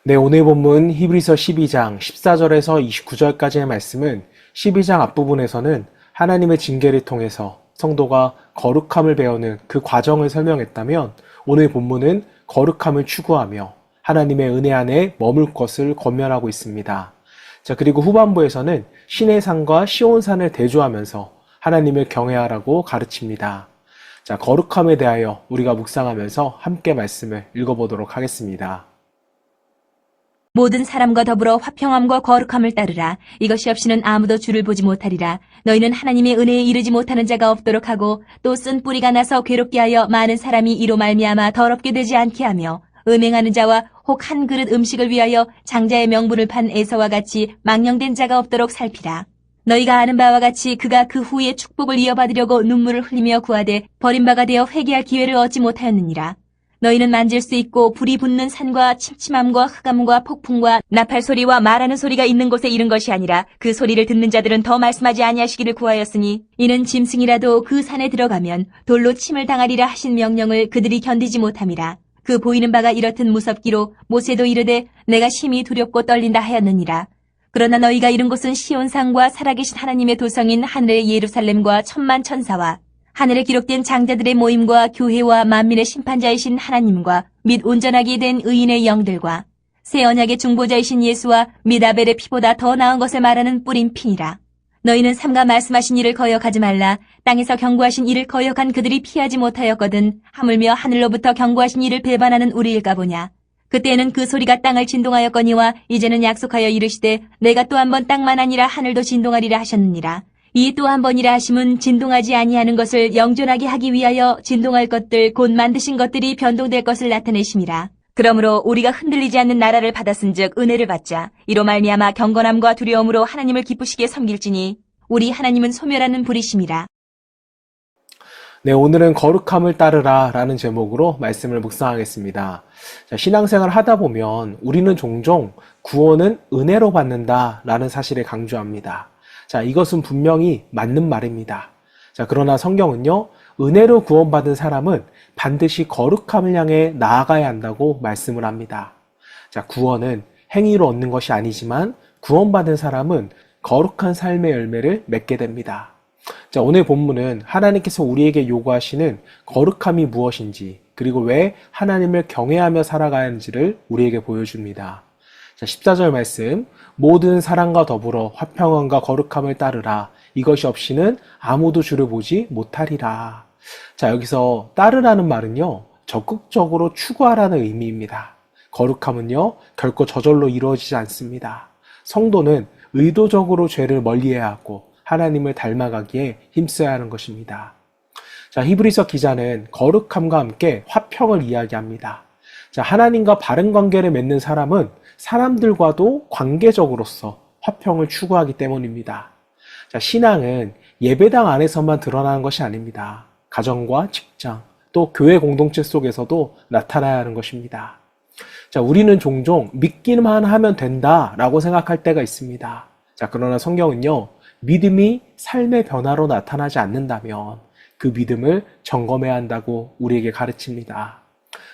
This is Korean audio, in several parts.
네, 오늘 본문 히브리서 12장 14절에서 29절까지의 말씀은 12장 앞부분에서는 하나님의 징계를 통해서 성도가 거룩함을 배우는 그 과정을 설명했다면, 오늘 본문은 거룩함을 추구하며 하나님의 은혜 안에 머물 것을 권면하고 있습니다. 자, 그리고 후반부에서는 신의 산과 시온산을 대조하면서 하나님을 경외하라고 가르칩니다. 자, 거룩함에 대하여 우리가 묵상하면서 함께 말씀을 읽어보도록 하겠습니다. 모든 사람과 더불어 화평함과 거룩함을 따르라. 이것이 없이는 아무도 주를 보지 못하리라. 너희는 하나님의 은혜에 이르지 못하는 자가 없도록 하고 또 쓴 뿌리가 나서 괴롭게 하여 많은 사람이 이로 말미암아 더럽게 되지 않게 하며, 음행하는 자와 혹 한 그릇 음식을 위하여 장자의 명분을 판 에서와 같이 망령된 자가 없도록 살피라. 너희가 아는 바와 같이 그가 그 후에 축복을 이어받으려고 눈물을 흘리며 구하되 버림바가 되어 회개할 기회를 얻지 못하였느니라. 너희는 만질 수 있고 불이 붙는 산과 침침함과 흑암과 폭풍과 나팔 소리와 말하는 소리가 있는 곳에 이른 것이 아니라 그 소리를 듣는 자들은 더 말씀하지 아니하시기를 구하였으니, 이는 짐승이라도 그 산에 들어가면 돌로 침을 당하리라 하신 명령을 그들이 견디지 못함이라. 그 보이는 바가 이렇듯 무섭기로 모세도 이르되 내가 심히 두렵고 떨린다 하였느니라. 그러나 너희가 이른 곳은 시온산과 살아계신 하나님의 도성인 하늘의 예루살렘과 천만 천사와 하늘에 기록된 장자들의 모임과 교회와 만민의 심판자이신 하나님과 및 온전하게 된 의인의 영들과 새 언약의 중보자이신 예수와 및 아벨의 피보다 더 나은 것을 말하는 뿌린 피니라. 너희는 삼가 말씀하신 이를 거역하지 말라. 땅에서 경고하신 이를 거역한 그들이 피하지 못하였거든 하물며 하늘로부터 경고하신 이를 배반하는 우리일까 보냐. 그때에는 그 소리가 땅을 진동하였거니와 이제는 약속하여 이르시되 내가 또 한 번 땅만 아니라 하늘도 진동하리라 하셨느니라. 이 또 한 번이라 하심은 진동하지 아니하는 것을 영존하게 하기 위하여 진동할 것들 곧 만드신 것들이 변동될 것을 나타내심이라. 그러므로 우리가 흔들리지 않는 나라를 받았은즉 은혜를 받자. 이로 말미암아 경건함과 두려움으로 하나님을 기쁘시게 섬길지니 우리 하나님은 소멸하는 불이심이라. 네, 오늘은 거룩함을 따르라 라는 제목으로 말씀을 묵상하겠습니다. 자, 신앙생활을 하다 보면 우리는 종종 구원은 은혜로 받는다 라는 사실을 강조합니다. 자, 이것은 분명히 맞는 말입니다. 자, 그러나 성경은요, 은혜로 구원받은 사람은 반드시 거룩함을 향해 나아가야 한다고 말씀을 합니다. 자, 구원은 행위로 얻는 것이 아니지만 구원받은 사람은 거룩한 삶의 열매를 맺게 됩니다. 자, 오늘 본문은 하나님께서 우리에게 요구하시는 거룩함이 무엇인지, 그리고 왜 하나님을 경외하며 살아가야 하는지를 우리에게 보여줍니다. 자, 14절 말씀, 모든 사랑과 더불어 화평함과 거룩함을 따르라. 이것이 없이는 아무도 주를 보지 못하리라. 자, 여기서 따르라는 말은요, 적극적으로 추구하라는 의미입니다. 거룩함은요, 결코 저절로 이루어지지 않습니다. 성도는 의도적으로 죄를 멀리해야 하고 하나님을 닮아가기에 힘써야 하는 것입니다. 자, 히브리서 기자는 거룩함과 함께 화평을 이야기합니다. 자, 하나님과 바른 관계를 맺는 사람은 사람들과도 관계적으로서 화평을 추구하기 때문입니다. 자, 신앙은 예배당 안에서만 드러나는 것이 아닙니다. 가정과 직장, 또 교회 공동체 속에서도 나타나야 하는 것입니다. 자, 우리는 종종 믿기만 하면 된다라고 생각할 때가 있습니다. 자, 그러나 성경은요, 믿음이 삶의 변화로 나타나지 않는다면 그 믿음을 점검해야 한다고 우리에게 가르칩니다.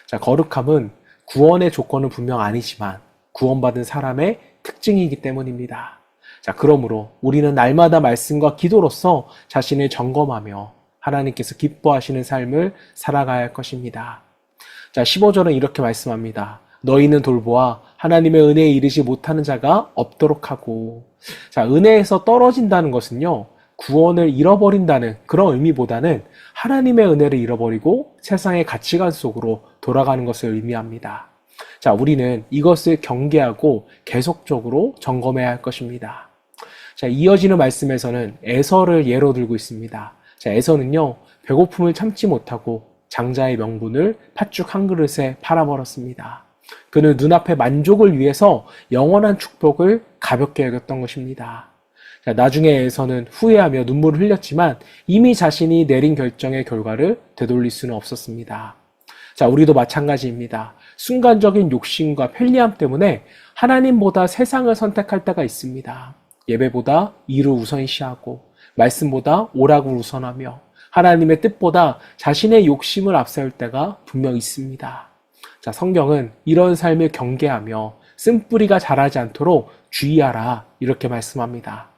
자, 거룩함은 구원의 조건은 분명 아니지만 구원받은 사람의 특징이기 때문입니다. 자, 그러므로 우리는 날마다 말씀과 기도로서 자신을 점검하며 하나님께서 기뻐하시는 삶을 살아가야 할 것입니다. 자, 15절은 이렇게 말씀합니다. 너희는 돌보아 하나님의 은혜에 이르지 못하는 자가 없도록 하고. 자, 은혜에서 떨어진다는 것은요, 구원을 잃어버린다는 그런 의미보다는 하나님의 은혜를 잃어버리고 세상의 가치관 속으로 돌아가는 것을 의미합니다. 자, 우리는 이것을 경계하고 계속적으로 점검해야 할 것입니다. 자, 이어지는 말씀에서는 에서를 예로 들고 있습니다. 자, 에서는요, 배고픔을 참지 못하고 장자의 명분을 팥죽 한 그릇에 팔아버렸습니다. 그는 눈앞의 만족을 위해서 영원한 축복을 가볍게 여겼던 것입니다. 자, 나중에 에서는 후회하며 눈물을 흘렸지만 이미 자신이 내린 결정의 결과를 되돌릴 수는 없었습니다. 자, 우리도 마찬가지입니다. 순간적인 욕심과 편리함 때문에 하나님보다 세상을 선택할 때가 있습니다. 예배보다 일을 우선시하고 말씀보다 오락을 우선하며 하나님의 뜻보다 자신의 욕심을 앞세울 때가 분명 있습니다. 자, 성경은 이런 삶을 경계하며 쓴뿌리가 자라지 않도록 주의하라. 이렇게 말씀합니다.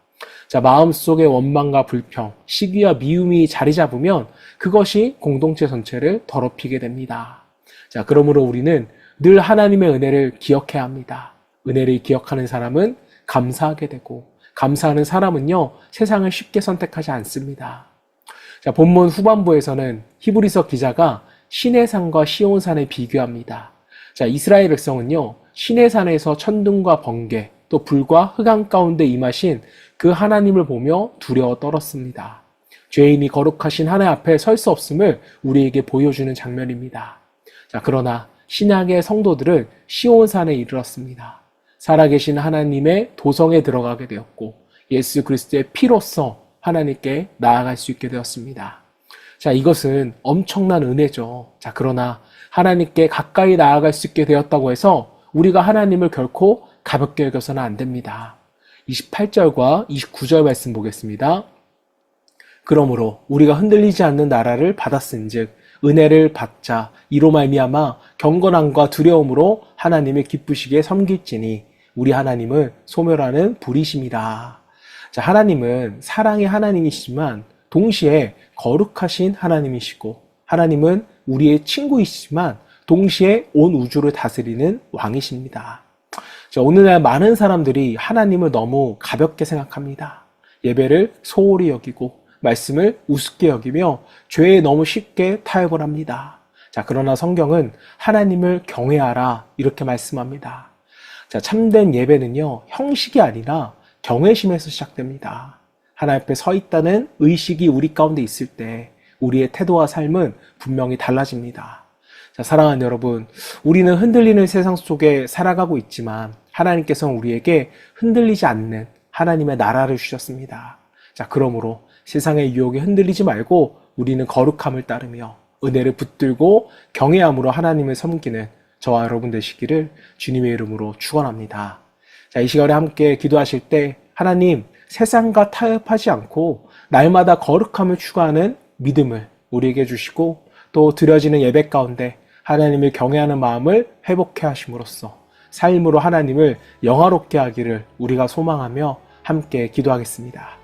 자, 마음속의 원망과 불평, 시기와 미움이 자리 잡으면 그것이 공동체 전체를 더럽히게 됩니다. 자, 그러므로 우리는 늘 하나님의 은혜를 기억해야 합니다. 은혜를 기억하는 사람은 감사하게 되고, 감사하는 사람은요, 세상을 쉽게 선택하지 않습니다. 자, 본문 후반부에서는 히브리서 기자가 시내산과 시온산을 비교합니다. 자, 이스라엘 백성은요, 시내산에서 천둥과 번개, 또 불과 흑암 가운데 임하신 그 하나님을 보며 두려워 떨었습니다. 죄인이 거룩하신 하나님 앞에 설 수 없음을 우리에게 보여주는 장면입니다. 자, 그러나 신약의 성도들은 시온산에 이르렀습니다. 살아계신 하나님의 도성에 들어가게 되었고 예수 그리스도의 피로써 하나님께 나아갈 수 있게 되었습니다. 자, 이것은 엄청난 은혜죠. 자, 그러나 하나님께 가까이 나아갈 수 있게 되었다고 해서 우리가 하나님을 결코 가볍게 여겨서는 안 됩니다. 28절과 29절 말씀 보겠습니다. 그러므로 우리가 흔들리지 않는 나라를 받았은즉 은혜를 받자 이로 말미암아 경건함과 두려움으로 하나님을 기쁘시게 섬길지니 우리 하나님은 소멸하는 불이심이라. 자, 하나님은 사랑의 하나님이시지만 동시에 거룩하신 하나님이시고 하나님은 우리의 친구이시지만 동시에 온 우주를 다스리는 왕이십니다. 자, 오늘날 많은 사람들이 하나님을 너무 가볍게 생각합니다. 예배를 소홀히 여기고 말씀을 우습게 여기며 죄에 너무 쉽게 타협을 합니다. 자, 그러나 성경은 하나님을 경외하라 이렇게 말씀합니다. 자, 참된 예배는요, 형식이 아니라 경외심에서 시작됩니다. 하나님 앞에 서 있다는 의식이 우리 가운데 있을 때 우리의 태도와 삶은 분명히 달라집니다. 자, 사랑하는 여러분, 우리는 흔들리는 세상 속에 살아가고 있지만 하나님께서는 우리에게 흔들리지 않는 하나님의 나라를 주셨습니다. 자, 그러므로 세상의 유혹에 흔들리지 말고 우리는 거룩함을 따르며 은혜를 붙들고 경외함으로 하나님을 섬기는 저와 여러분 되시기를 주님의 이름으로 축원합니다. 자, 이 시간에 함께 기도하실 때 하나님, 세상과 타협하지 않고 날마다 거룩함을 추구하는 믿음을 우리에게 주시고 또 드려지는 예배 가운데 하나님을 경외하는 마음을 회복해 하심으로써 삶으로 하나님을 영화롭게 하기를 우리가 소망하며 함께 기도하겠습니다.